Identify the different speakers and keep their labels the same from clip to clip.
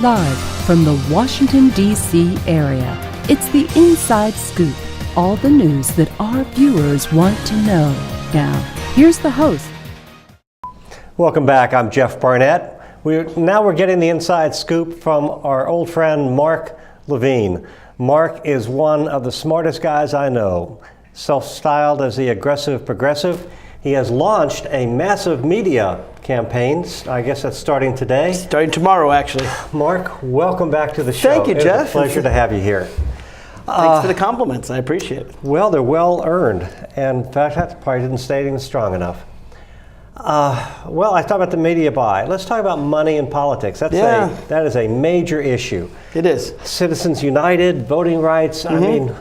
Speaker 1: Live from the Washington, D.C. area, it's the Inside Scoop. All the news that our viewers want to know. Now, here's the host.
Speaker 2: Welcome back. I'm Jeff Barnett. We're getting the Inside Scoop from our old friend Mark Levine. Mark is one of the smartest guys I know. Self-styled as the aggressive progressive, he has launched a massive media campaign. I guess that's starting today.
Speaker 3: Starting tomorrow, actually.
Speaker 2: Mark, welcome back to the show.
Speaker 3: Thank you, Jeff.
Speaker 2: It's a pleasure to have you here.
Speaker 3: Thanks for the compliments. I appreciate it.
Speaker 2: Well, they're well earned. And in fact, that probably didn't say anything strong enough. Well, I talked about the media buy. Let's talk about money in politics. That is a major issue.
Speaker 3: It is.
Speaker 2: Citizens United, voting rights. I mean,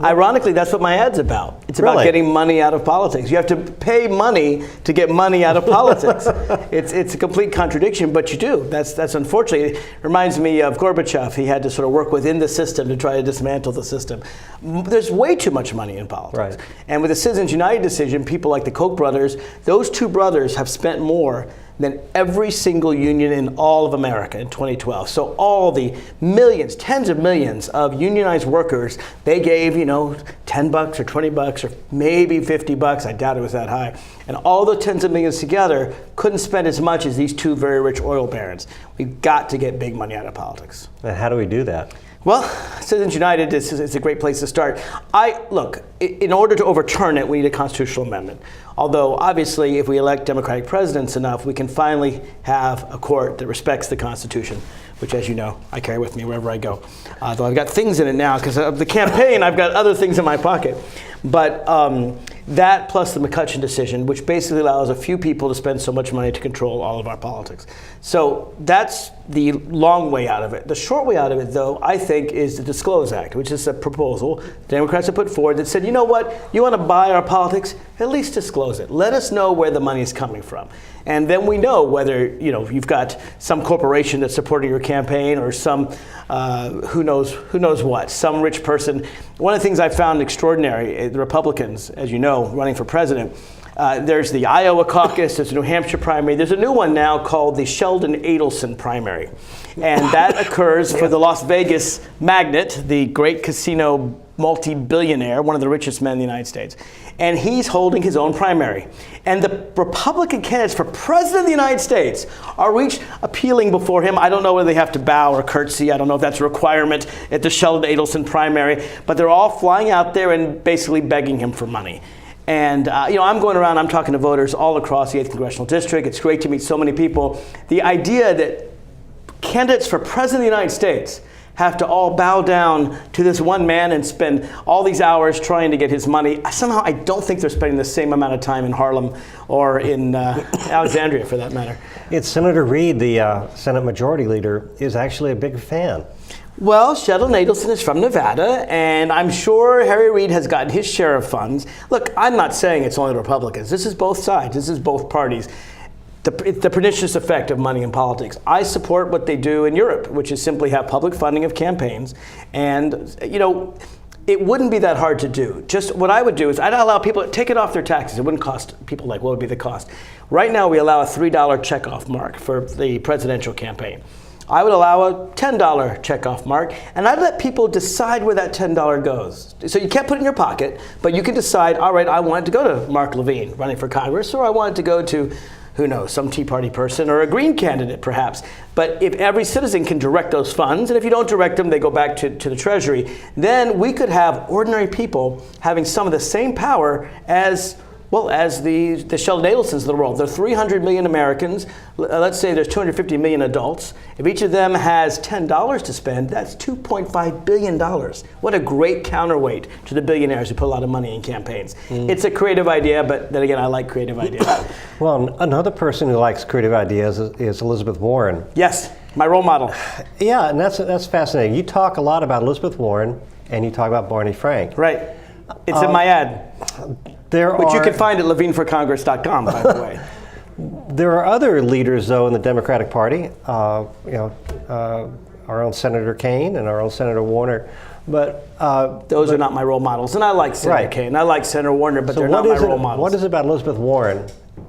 Speaker 3: ironically, that's what my ad's about. It's about getting money out of politics. You have to pay money to get money out of politics. It's a complete contradiction, but you do. That's unfortunate. It reminds me of Gorbachev. He had to sort of work within the system to try to dismantle the system. There's way too much money in politics.
Speaker 2: Right.
Speaker 3: And with the Citizens United decision, people like the Koch brothers, those two brothers have spent more than every single union in all of America in 2012. So all the millions, tens of millions of unionized workers, they gave, $10 or $20 or maybe $50. I doubt it was that high. And all the tens of millions together couldn't spend as much as these two very rich oil barons. We've got to get big money out of politics.
Speaker 2: And how do we do that?
Speaker 3: Well, Citizens United is a great place to start. Look, in order to overturn it, we need a constitutional amendment. Although, obviously, if we elect Democratic presidents enough, we can finally have a court that respects the Constitution, which, as you know, I carry with me wherever I go. Though I've got things in it now because of the campaign. I've got other things in my pocket. But that plus the McCutcheon decision, which basically allows a few people to spend so much money to control all of our politics. So that's the long way out of it. The short way out of it, though, I think, is the Disclose Act, which is a proposal the Democrats have put forward that said, you know what, you want to buy our politics? At least disclose it. Let us know where the money is coming from. And then we know whether, you've got some corporation that's supporting your campaign or some, who knows what, some rich person. One of the things I found extraordinary, the Republicans, as you know, running for president, there's the Iowa caucus, there's the New Hampshire primary, there's a new one now called the Sheldon Adelson primary. And that occurs for the Las Vegas magnate, the great casino multi-billionaire, one of the richest men in the United States. And he's holding his own primary. And the Republican candidates for president of the United States are each appealing before him. I don't know whether they have to bow or curtsy. I don't know if that's a requirement at the Sheldon Adelson primary. But they're all flying out there and basically begging him for money. And I'm going around, I'm talking to voters all across the 8th Congressional District. It's great to meet so many people. The idea that candidates for president of the United States have to all bow down to this one man and spend all these hours trying to get his money. Somehow I don't think they're spending the same amount of time in Harlem or in Alexandria, for that matter.
Speaker 2: It's Senator Reid, the Senate Majority Leader, is actually a big fan.
Speaker 3: Well, Sheldon Adelson is from Nevada, and I'm sure Harry Reid has gotten his share of funds. Look, I'm not saying it's only the Republicans. This is both sides. This is both parties. The pernicious effect of money in politics. I support what they do in Europe, which is simply have public funding of campaigns. And, it wouldn't be that hard to do. Just what I would do is I'd allow people to take it off their taxes. It wouldn't cost people what would be the cost? Right now, we allow a $3 checkoff mark for the presidential campaign. I would allow a $10 checkoff mark, and I'd let people decide where that $10 goes. So you can't put it in your pocket, but you can decide, all right, I want it to go to Mark Levine running for Congress, or I want it to go to, who knows, some Tea Party person or a Green candidate perhaps. But if every citizen can direct those funds, and if you don't direct them, they go back to the Treasury, then we could have ordinary people having some of the same power as the Sheldon Adelsons of the world. There are 300 million Americans. Let's say there's 250 million adults. If each of them has $10 to spend, that's $2.5 billion. What a great counterweight to the billionaires who put a lot of money in campaigns. It's a creative idea, but then again, I like creative ideas.
Speaker 2: Well, another person who likes creative ideas is Elizabeth Warren.
Speaker 3: Yes, my role model.
Speaker 2: Yeah, and that's fascinating. You talk a lot about Elizabeth Warren, and you talk about Barney Frank.
Speaker 3: Right. It's in my ad. Which you can find at levineforcongress.com, by the way.
Speaker 2: There are other leaders, though, in the Democratic Party. Our own Senator Kaine and our own Senator Warner. But
Speaker 3: those are not my role models. And I like Senator Kaine. I like Senator Warner, but they're not my role models.
Speaker 2: What is it about Elizabeth Warren?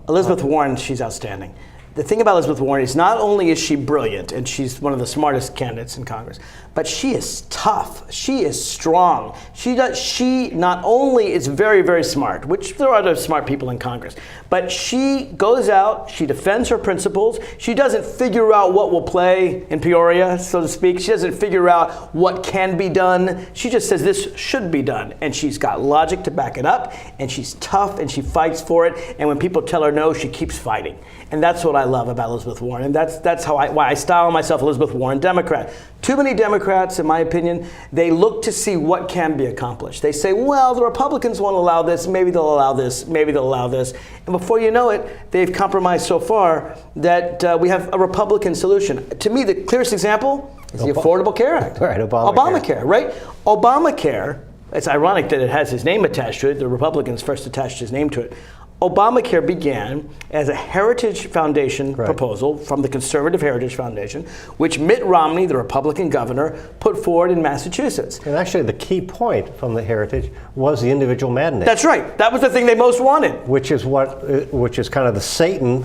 Speaker 3: Elizabeth Warren, she's outstanding. the thing about Elizabeth Warren is not only is she brilliant, and she's one of the smartest candidates in Congress, but she is tough. She is strong. She not only is very, very smart, which there are other smart people in Congress, but she goes out, she defends her principles. She doesn't figure out what will play in Peoria, so to speak. She doesn't figure out what can be done. She just says this should be done. And she's got logic to back it up, and she's tough, and she fights for it. And when people tell her no, she keeps fighting. And that's what I love about Elizabeth Warren. And that's why I style myself Elizabeth Warren Democrat. Too many Democrats, in my opinion, they look to see what can be accomplished. They say, well, the Republicans won't allow this, maybe they'll allow this, maybe they'll allow this. And before you know it, they've compromised so far that we have a Republican solution. To me, the clearest example is the Affordable Care Act.
Speaker 2: Right,
Speaker 3: Obamacare, right? Obamacare, it's ironic that it has his name attached to it. The Republicans first attached his name to it. Obamacare began as a Heritage Foundation proposal from the Conservative Heritage Foundation, which Mitt Romney, the Republican governor, put forward in Massachusetts.
Speaker 2: And actually the key point from the Heritage was the individual mandate.
Speaker 3: That's right. That was the thing they most wanted.
Speaker 2: Which is kind of the Satan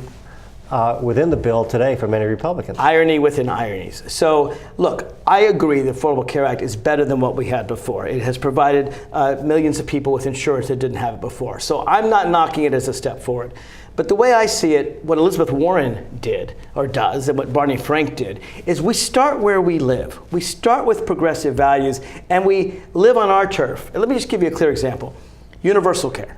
Speaker 2: within the bill today for many Republicans.
Speaker 3: Irony within ironies. So, look, I agree the Affordable Care Act is better than what we had before. It has provided millions of people with insurance that didn't have it before. So I'm not knocking it as a step forward. But the way I see it, what Elizabeth Warren did, or does, and what Barney Frank did, is we start where we live. We start with progressive values, and we live on our turf. And let me just give you a clear example. Universal care.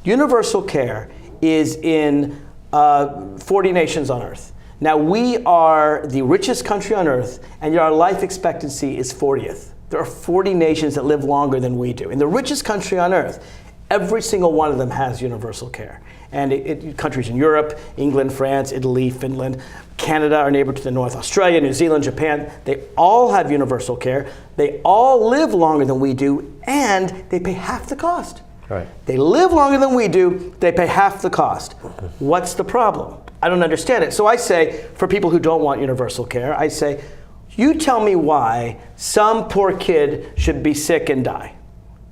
Speaker 3: Universal care is in 40 nations on Earth. Now, we are the richest country on Earth, and yet our life expectancy is 40th. There are 40 nations that live longer than we do. In the richest country on Earth, every single one of them has universal care. And countries in Europe, England, France, Italy, Finland, Canada, our neighbor to the north, Australia, New Zealand, Japan, they all have universal care. They all live longer than we do, and they pay half the cost.
Speaker 2: Right.
Speaker 3: They live longer than we do, they pay half the cost. What's the problem? I don't understand it. So I say, for people who don't want universal care, I say, you tell me why some poor kid should be sick and die.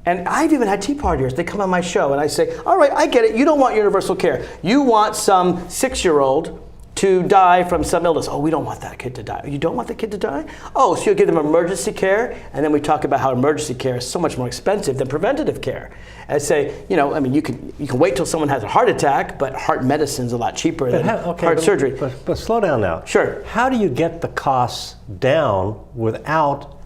Speaker 3: And I've even had tea partiers. They come on my show and I say, all right, I get it. You don't want universal care. You want some 6-year-old to die from some illness. Oh, we don't want that kid to die. You don't want the kid to die? Oh, so you'll give them emergency care, and then we talk about how emergency care is so much more expensive than preventative care. And I say, you can wait till someone has a heart attack, but heart medicine's a lot cheaper than heart surgery.
Speaker 2: But slow down now.
Speaker 3: Sure.
Speaker 2: How do you get the costs down without,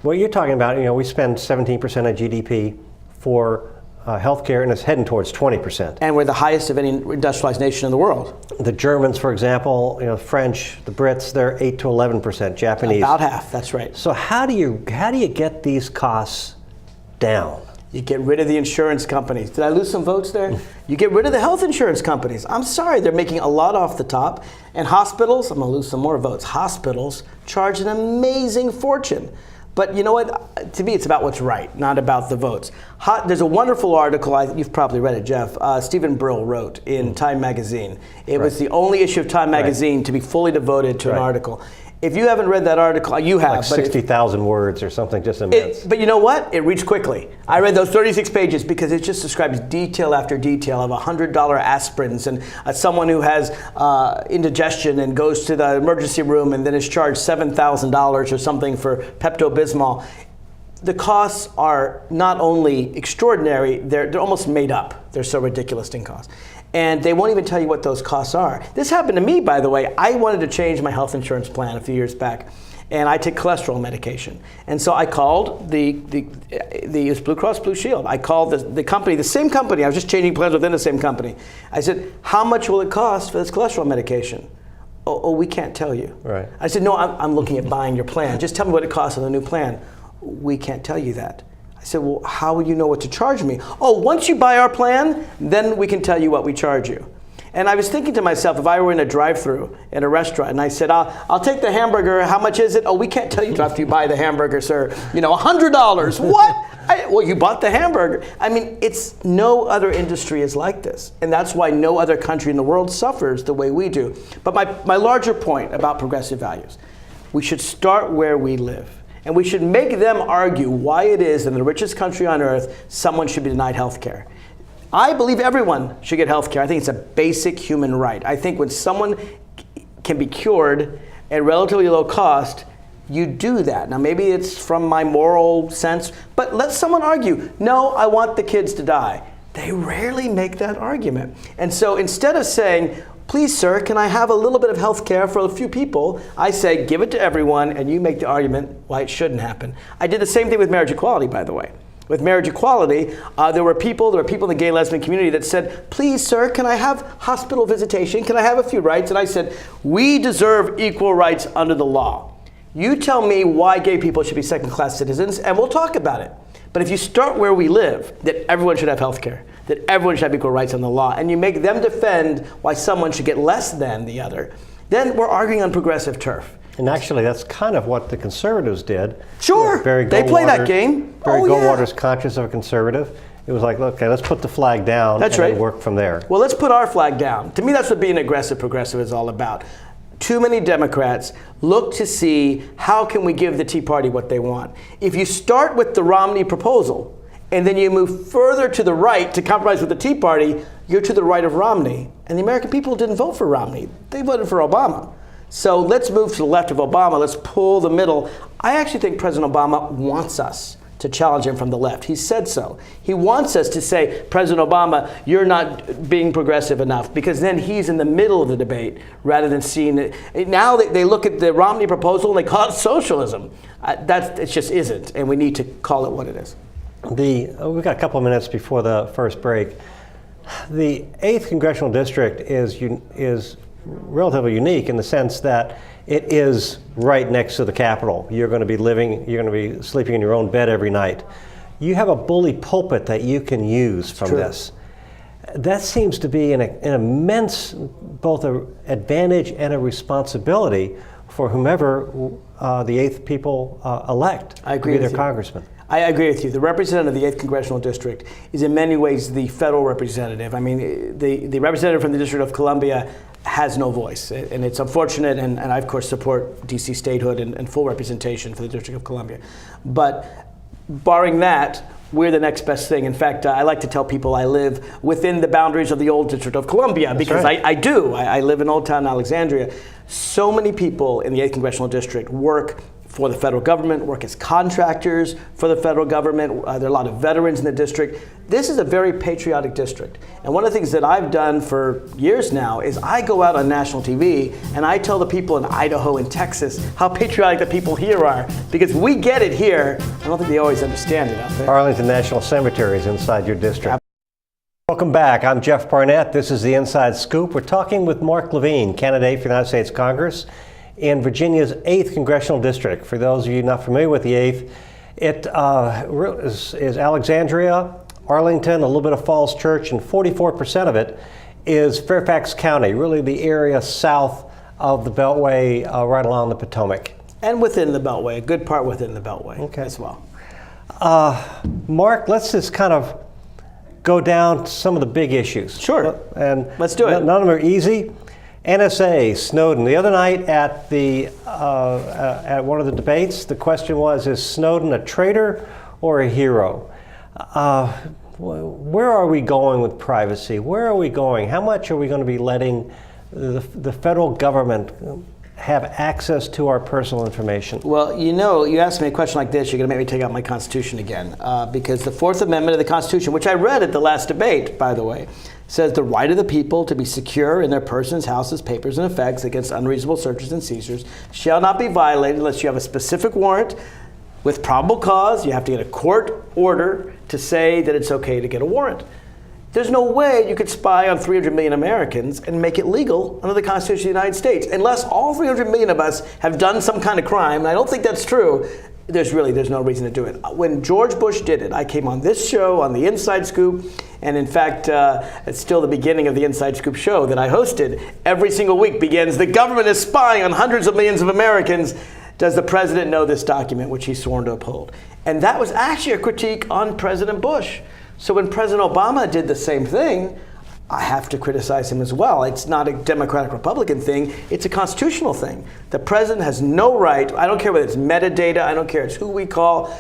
Speaker 2: what you're talking about, we spend 17% of GDP for healthcare, and it's heading towards 20%.
Speaker 3: And we're the highest of any industrialized nation in the world.
Speaker 2: The Germans, for example, French, the Brits, they're 8 to 11%. Japanese,
Speaker 3: about half. That's right.
Speaker 2: So how do you get these costs down?
Speaker 3: You get rid of the insurance companies. Did I lose some votes there? You get rid of the health insurance companies. I'm sorry, they're making a lot off the top. And hospitals, I'm going to lose some more votes. Hospitals charge an amazing fortune. But you know what? To me, it's about what's right, not about the votes. There's a wonderful article, you've probably read it, Jeff, Stephen Brill wrote in Time Magazine. It was the only issue of Time Magazine to be fully devoted to an article. If you haven't read that article, you have.
Speaker 2: Like 60,000 words or something, just immense.
Speaker 3: But you know what? It reads quickly. I read those 36 pages because it just describes detail after detail of $100 aspirins and someone who has indigestion and goes to the emergency room and then is charged $7,000 or something for Pepto-Bismol. The costs are not only extraordinary, they're almost made up. They're so ridiculous in cost. And they won't even tell you what those costs are. This happened to me, by the way. I wanted to change my health insurance plan a few years back, and I take cholesterol medication. And so I called the Blue Cross Blue Shield. I called the company, the same company. I was just changing plans within the same company. I said, how much will it cost for this cholesterol medication? Oh, we can't tell you.
Speaker 2: Right.
Speaker 3: I said, no, I'm looking at buying your plan. Just tell me what it costs on the new plan. We can't tell you that. I said, well, how will you know what to charge me? Oh, once you buy our plan, then we can tell you what we charge you. And I was thinking to myself, if I were in a drive-thru in a restaurant and I said, I'll take the hamburger, how much is it? Oh, we can't tell you after you buy the hamburger, sir. $100. What? Well, you bought the hamburger. I mean, no other industry is like this. And that's why no other country in the world suffers the way we do. But my larger point about progressive values, we should start where we live. And we should make them argue why it is in the richest country on earth, someone should be denied health care. I believe everyone should get health care. I think it's a basic human right. I think when someone can be cured at relatively low cost, you do that. Now, maybe it's from my moral sense, but let someone argue, no, I want the kids to die. They rarely make that argument. And so instead of saying, please, sir, can I have a little bit of health care for a few people? I say, give it to everyone, and you make the argument why it shouldn't happen. I did the same thing with marriage equality, by the way. With marriage equality, there were people in the gay lesbian community that said, please, sir, can I have hospital visitation? Can I have a few rights? And I said, we deserve equal rights under the law. You tell me why gay people should be second-class citizens, and we'll talk about it. But if you start where we live, that everyone should have health care, that everyone should have equal rights under the law, and you make them defend why someone should get less than the other, then we're arguing on progressive turf.
Speaker 2: And actually, that's kind of what the conservatives did.
Speaker 3: Sure, they play that game.
Speaker 2: Barry Goldwater's conscious of a conservative. It was like, okay, let's put the flag down and work from there.
Speaker 3: Well, let's put our flag down. To me, that's what being aggressive progressive is all about. Too many Democrats look to see how can we give the Tea Party what they want. If you start with the Romney proposal and then you move further to the right to compromise with the Tea Party, you're to the right of Romney. And the American people didn't vote for Romney. They voted for Obama. So let's move to the left of Obama. Let's pull the middle. I actually think President Obama wants us to challenge him from the left. He said so. He wants us to say, President Obama, you're not being progressive enough, because then he's in the middle of the debate rather than seeing it. Now they look at the Romney proposal and they call it socialism. It just isn't, and we need to call it what it is.
Speaker 2: We've got a couple of minutes before the first break. The 8th Congressional District is relatively unique in the sense that it is right next to the Capitol. You're going to be sleeping in your own bed every night. You have a bully pulpit that you can use from this. That seems to be an immense both an advantage and a responsibility for whomever the 8th people elect to be their congressman.
Speaker 3: I agree with you. The representative of the 8th Congressional District is in many ways the federal representative. I mean, the representative from the District of Columbia has no voice, and it's unfortunate, and I of course support DC statehood and full representation for the District of Columbia. But barring that, we're the next best thing. In fact, I like to tell people I live within the boundaries of the old District of Columbia, because I do. I live in Old Town Alexandria. So many people in the 8th Congressional District work for the federal government, work as contractors for the federal government. There are a lot of veterans in the district. This is a very patriotic district. And one of the things that I've done for years now is I go out on national TV and I tell the people in Idaho and Texas how patriotic the people here are, because we get it here. I don't think they always understand it out there.
Speaker 2: Arlington National Cemetery is inside your district. Welcome back. I'm Jeff Barnett. This is the Inside Scoop. We're talking with Mark Levine, candidate for the United States Congress in Virginia's 8th Congressional District. For those of you not familiar with the 8th, it is Alexandria, Arlington, a little bit of Falls Church, and 44% of it is Fairfax County, really the area south of the Beltway, right along the Potomac.
Speaker 3: And within the Beltway, a good part within the Beltway as well.
Speaker 2: Mark, let's just kind of go down to some of the big issues.
Speaker 3: Sure.
Speaker 2: And
Speaker 3: let's do it.
Speaker 2: None of them are easy. NSA, Snowden. The other night at one of the debates, the question was, is Snowden a traitor or a hero? Where are we going with privacy? Where are we going? How much are we going to be letting the federal government have access to our personal information?
Speaker 3: Well, you ask me a question like this, you're going to make me take out my Constitution again, because the Fourth Amendment of the Constitution, which I read at the last debate, by the way, says the right of the people to be secure in their persons, houses, papers, and effects against unreasonable searches and seizures shall not be violated unless you have a specific warrant with probable cause. You have to get a court order to say that it's okay to get a warrant. There's no way you could spy on 300 million Americans and make it legal under the Constitution of the United States, unless all 300 million of us have done some kind of crime, and I don't think that's true. There's no reason to do it. When George Bush did it, I came on this show, on the Inside Scoop, and in fact, it's still the beginning of the Inside Scoop show that I hosted. Every single week begins, the government is spying on hundreds of millions of Americans. Does the president know this document, which he's sworn to uphold? And that was actually a critique on President Bush. So when President Obama did the same thing, I have to criticize him as well. It's not a Democratic-Republican thing. It's a constitutional thing. The president has no right. I don't care whether it's metadata. I don't care it's who we call.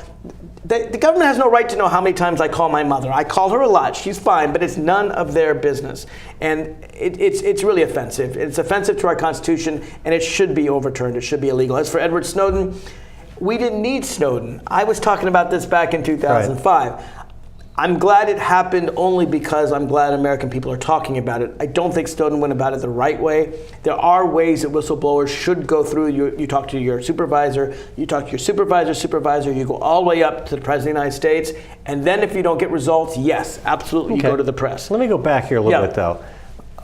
Speaker 3: the government has no right to know how many times I call my mother. I call her a lot. She's fine, but it's none of their business. And it's really offensive. It's offensive to our Constitution, and it should be overturned. It should be illegal. As for Edward Snowden, we didn't need Snowden. I was talking about this back in 2005. Right. I'm glad it happened only because I'm glad American people are talking about it. I don't think Snowden went about it the right way. There are ways that whistleblowers should go through. You talk to your supervisor, you talk to your supervisor, you go all the way up to the President of the United States, and then if you don't get results, yes, absolutely, you go to the press.
Speaker 2: Let me go back here a little bit, though.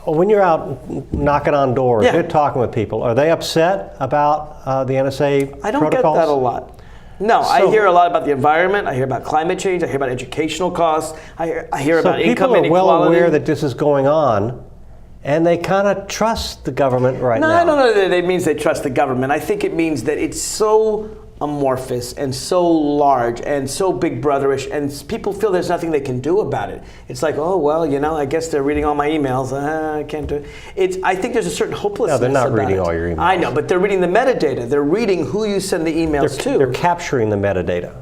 Speaker 2: When you're out knocking on doors, you're talking with people, are they upset about the NSA protocols?
Speaker 3: I don't get that a lot. No, I hear a lot about the environment. I hear about climate change. I hear about educational costs. I hear about income inequality.
Speaker 2: People are well aware that this is going on, and they kind of trust the government now.
Speaker 3: No, I don't know that it means they trust the government. I think it means that it's so amorphous and so large and so big brotherish, and people feel there's nothing they can do about it. It's like, oh, well, I guess they're reading all my emails. I can't do it. I think there's a certain hopelessness.
Speaker 2: No, they're not reading all your emails.
Speaker 3: I know, but they're reading the metadata. They're reading who you send the emails to.
Speaker 2: They're capturing the metadata.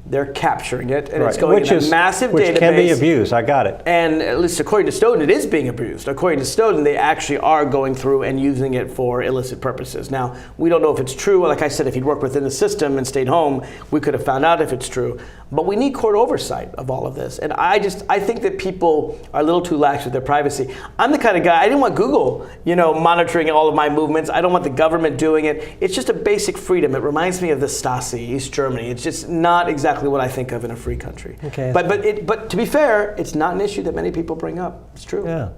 Speaker 3: They're capturing it, and it's going in a massive database.
Speaker 2: Which can be abused, I got it.
Speaker 3: And at least according to Snowden, it is being abused. According to Snowden, they actually are going through and using it for illicit purposes. Now, we don't know if it's true. Like I said, if he'd worked within the system and stayed home, we could have found out if it's true. But we need court oversight of all of this. And I think that people are a little too lax with their privacy. I'm the kind of guy, I didn't want Google, monitoring all of my movements. I don't want the government doing it. It's just a basic freedom. It reminds me of the Stasi, East Germany. It's just not exactly what I think of in a free country.
Speaker 2: Okay.
Speaker 3: But to be fair, it's not an issue that many people bring up. It's true.
Speaker 2: Yeah.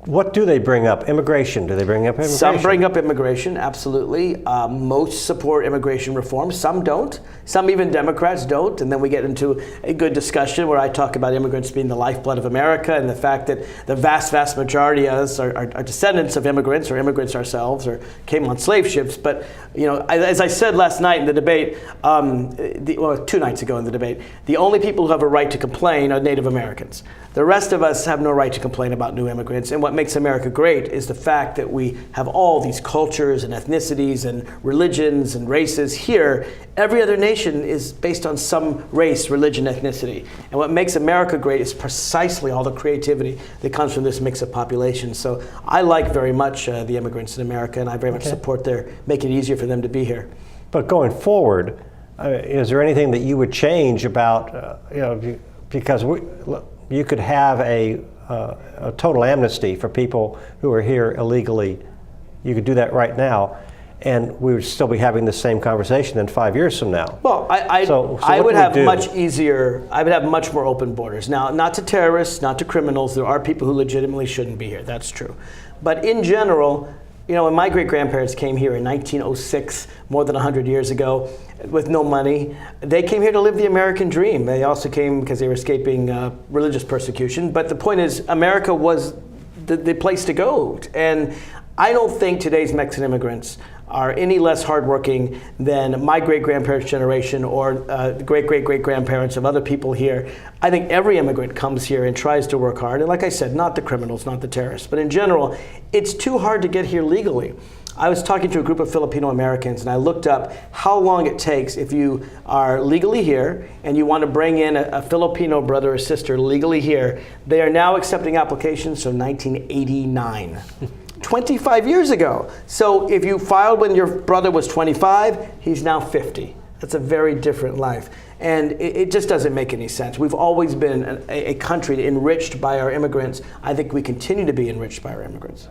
Speaker 2: What do they bring up? Immigration. Do they bring up immigration?
Speaker 3: Some bring up immigration, absolutely. Most support immigration reform. Some don't. Some, even Democrats, don't. And then we get into a good discussion where I talk about immigrants being the lifeblood of America and the fact that the vast, vast majority of us are descendants of immigrants or immigrants ourselves or came on slave ships. But, as I said last night in the debate, 2 nights ago in the debate, the only people who have a right to complain are Native Americans. The rest of us have no right to complain about new immigrants. And what makes America great is the fact that we have all these cultures and ethnicities and religions and races here. Every other nation is based on some race, religion, ethnicity. And what makes America great is precisely all the creativity that comes from this mix of population. So I like very much the immigrants in America, and I very much support making it easier for them to be here.
Speaker 2: But going forward, is there anything that you would change about, because you could have a total amnesty for people who are here illegally. You could do that right now, and we would still be having the same conversation in 5 years from now.
Speaker 3: Well, I would have much more open borders. Now, not to terrorists, not to criminals. There are people who legitimately shouldn't be here. That's true. But in general, when my great-grandparents came here in 1906, more than 100 years ago, with no money, they came here to live the American dream. They also came because they were escaping religious persecution. But the point is, America was the place to go. And I don't think today's Mexican immigrants are any less hardworking than my great-grandparents' generation or the great-great-great-grandparents of other people here. I think every immigrant comes here and tries to work hard. And like I said, not the criminals, not the terrorists. But in general, it's too hard to get here legally. I was talking to a group of Filipino Americans, and I looked up how long it takes if you are legally here and you want to bring in a Filipino brother or sister legally here. They are now accepting applications from 1989. 25 years ago. So if you filed when your brother was 25, he's now 50. That's a very different life. And it just doesn't make any sense. We've always been a country enriched by our immigrants. I think we continue to be enriched by our immigrants.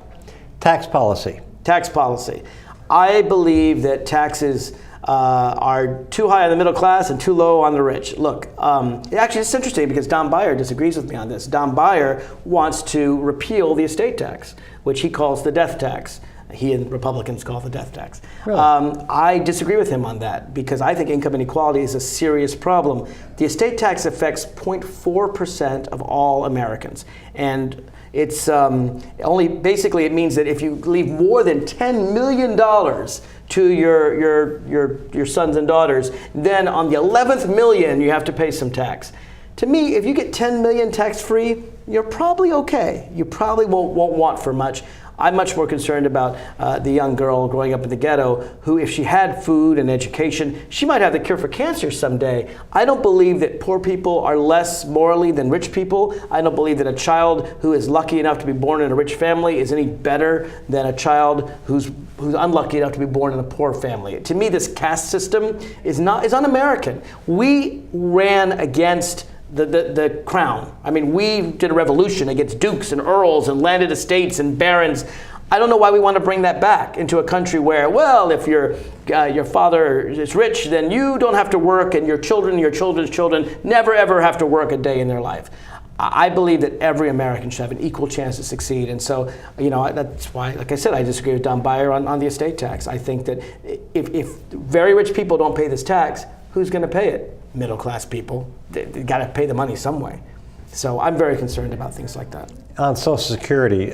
Speaker 2: Tax policy.
Speaker 3: Tax policy. I believe that taxes are too high on the middle class and too low on the rich. Look, actually it's interesting because Don Beyer disagrees with me on this. Don Beyer wants to repeal the estate tax, which he calls the death tax. He and Republicans call the death tax.
Speaker 2: Really?
Speaker 3: I disagree with him on that because I think income inequality is a serious problem. The estate tax affects 0.4% of all Americans. And it's basically it means that if you leave more than $10 million to your sons and daughters, then on the 11th million you have to pay some tax. To me, if you get $10 million tax-free, you're probably okay. You probably won't want for much. I'm much more concerned about the young girl growing up in the ghetto who, if she had food and education, she might have the cure for cancer someday. I don't believe that poor people are less morally than rich people. I don't believe that a child who is lucky enough to be born in a rich family is any better than a child who's unlucky enough to be born in a poor family. To me, this caste system is un-American. We ran against the crown. I mean, we did a revolution against dukes and earls and landed estates and barons. I don't know why we want to bring that back into a country where, well, if your father is rich, then you don't have to work, and your children and your children's children never ever have to work a day in their life. I believe that every American should have an equal chance to succeed. And so, that's why, like I said, I disagree with Don Beyer on the estate tax. I think that if very rich people don't pay this tax, who's going to pay it? Middle class people. They got to pay the money some way. So I'm very concerned about things like that.
Speaker 2: On Social Security,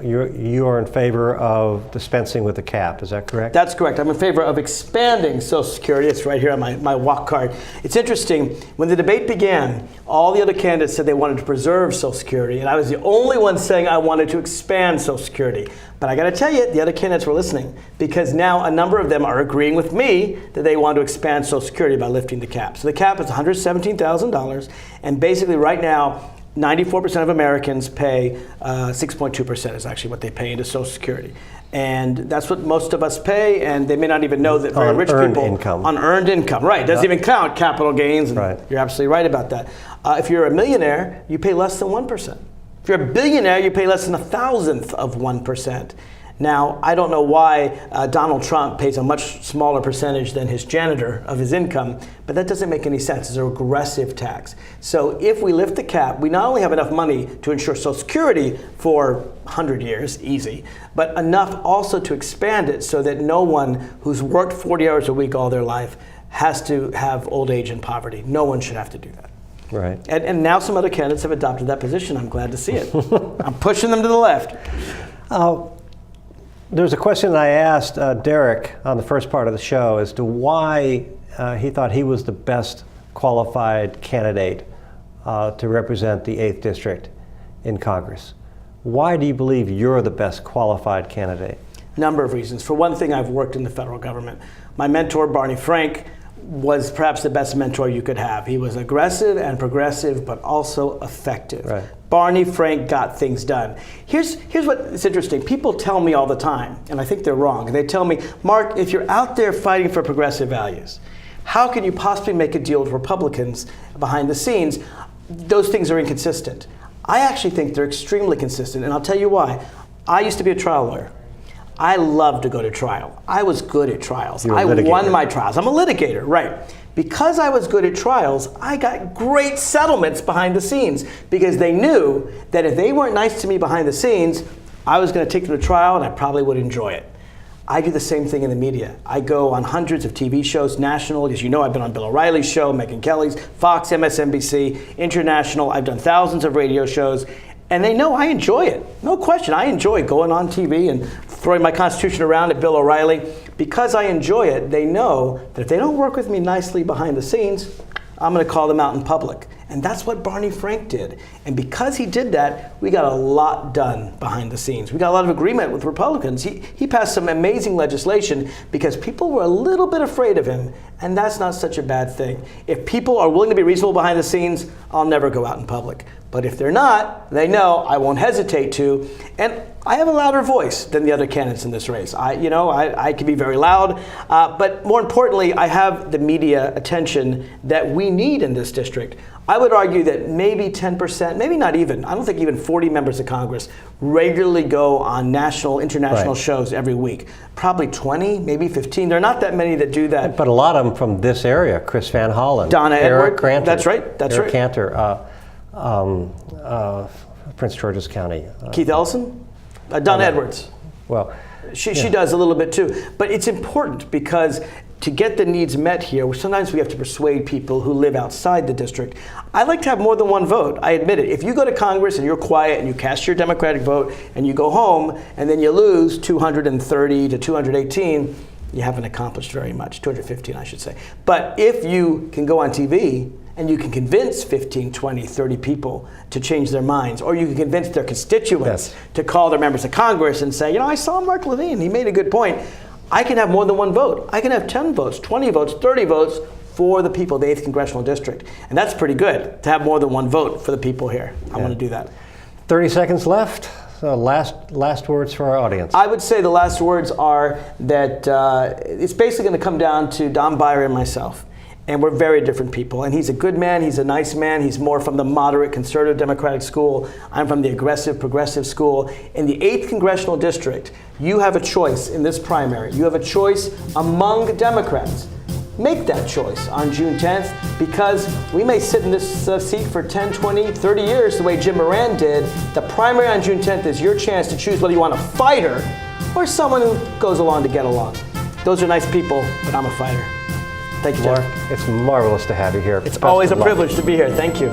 Speaker 2: you are in favor of dispensing with the cap, is that correct?
Speaker 3: That's correct. I'm in favor of expanding Social Security. It's right here on my walk card. It's interesting, when the debate began, all the other candidates said they wanted to preserve Social Security, and I was the only one saying I wanted to expand Social Security. But I got to tell you, the other candidates were listening, because now a number of them are agreeing with me that they want to expand Social Security by lifting the cap. So the cap is $117,000, and basically right now, 94% of Americans pay 6.2% is actually what they pay into Social Security. And that's what most of us pay, and they may not even know that very rich people
Speaker 2: income.
Speaker 3: On earned income. Right, doesn't even count capital gains, and
Speaker 2: right.
Speaker 3: You're absolutely right about that. If you're a millionaire, you pay less than 1%. If you're a billionaire, you pay less than 1,000th of 1%. Now, I don't know why Donald Trump pays a much smaller percentage than his janitor of his income, but that doesn't make any sense. It's a regressive tax. So if we lift the cap, we not only have enough money to ensure Social Security for 100 years, easy, but enough also to expand it so that no one who's worked 40 hours a week all their life has to have old age and poverty. No one should have to do that.
Speaker 2: Right.
Speaker 3: And now some other candidates have adopted that position. I'm glad to see it. I'm pushing them to the left.
Speaker 2: There's a question I asked Derek on the first part of the show as to why he thought he was the best qualified candidate to represent the 8th District in Congress. Why do you believe you're the best qualified candidate?
Speaker 3: Number of reasons. For one thing, I've worked in the federal government. My mentor, Barney Frank, was perhaps the best mentor you could have. He was aggressive and progressive, but also effective.
Speaker 2: Right.
Speaker 3: Barney Frank got things done. Here's what is interesting. People tell me all the time, and I think they're wrong. They tell me, Mark, if you're out there fighting for progressive values, how can you possibly make a deal with Republicans behind the scenes? Those things are inconsistent. I actually think they're extremely consistent, and I'll tell you why. I used to be a trial lawyer. I love to go to trial. I was good at trials. I won my trials. I'm a litigator, right. Because I was good at trials, I got great settlements behind the scenes because they knew that if they weren't nice to me behind the scenes, I was going to take them to trial and I probably would enjoy it. I do the same thing in the media. I go on hundreds of TV shows, national, as you know, I've been on Bill O'Reilly's show, Megyn Kelly's, Fox, MSNBC, international. I've done thousands of radio shows. And they know I enjoy it. No question, I enjoy going on TV and throwing my Constitution around at Bill O'Reilly. Because I enjoy it, they know that if they don't work with me nicely behind the scenes, I'm going to call them out in public. And that's what Barney Frank did. And because he did that, we got a lot done behind the scenes. We got a lot of agreement with Republicans. He passed some amazing legislation because people were a little bit afraid of him, and that's not such a bad thing. If people are willing to be reasonable behind the scenes, I'll never go out in public. But if they're not, they know I won't hesitate to. And I have a louder voice than the other candidates in this race. I can be very loud, but more importantly, I have the media attention that we need in this district. I would argue that maybe 10%, maybe not even, I don't think even 40 members of Congress regularly go on national, international shows every week. Probably 20, maybe 15. There are not that many that do that.
Speaker 2: But a lot of them from this area, Chris Van Hollen,
Speaker 3: Donna
Speaker 2: Eric
Speaker 3: Edward.
Speaker 2: Cantor,
Speaker 3: That's right.
Speaker 2: Eric Cantor, Prince George's County.
Speaker 3: Keith Ellison? Donna Edwards.
Speaker 2: Well,
Speaker 3: she does a little bit too. But it's important because to get the needs met here, sometimes we have to persuade people who live outside the district. I like to have more than one vote. I admit it. If you go to Congress and you're quiet and you cast your Democratic vote and you go home and then you lose 230 to 218, you haven't accomplished very much, 215 I should say. But if you can go on TV and you can convince 15, 20, 30 people to change their minds, or you can convince their constituents to call their members of Congress and say, I saw Mark Levine, he made a good point. I can have more than one vote. I can have 10 votes, 20 votes, 30 votes for the people of the 8th Congressional District. And that's pretty good, to have more than one vote for the people here. I want to do that.
Speaker 2: 30 seconds left. So last words for our audience.
Speaker 3: I would say the last words are that it's basically going to come down to Don Beyer and myself. And we're very different people. And he's a good man, he's a nice man, he's more from the moderate conservative Democratic school. I'm from the aggressive progressive school. In the 8th Congressional District, you have a choice in this primary. You have a choice among Democrats. Make that choice on June 10th, because we may sit in this seat for 10, 20, 30 years the way Jim Moran did. The primary on June 10th is your chance to choose whether you want a fighter or someone who goes along to get along. Those are nice people, but I'm a fighter. Thank you, Jeff.
Speaker 2: Mark, it's marvelous to have you here.
Speaker 3: It's always a privilege to be here. Thank you.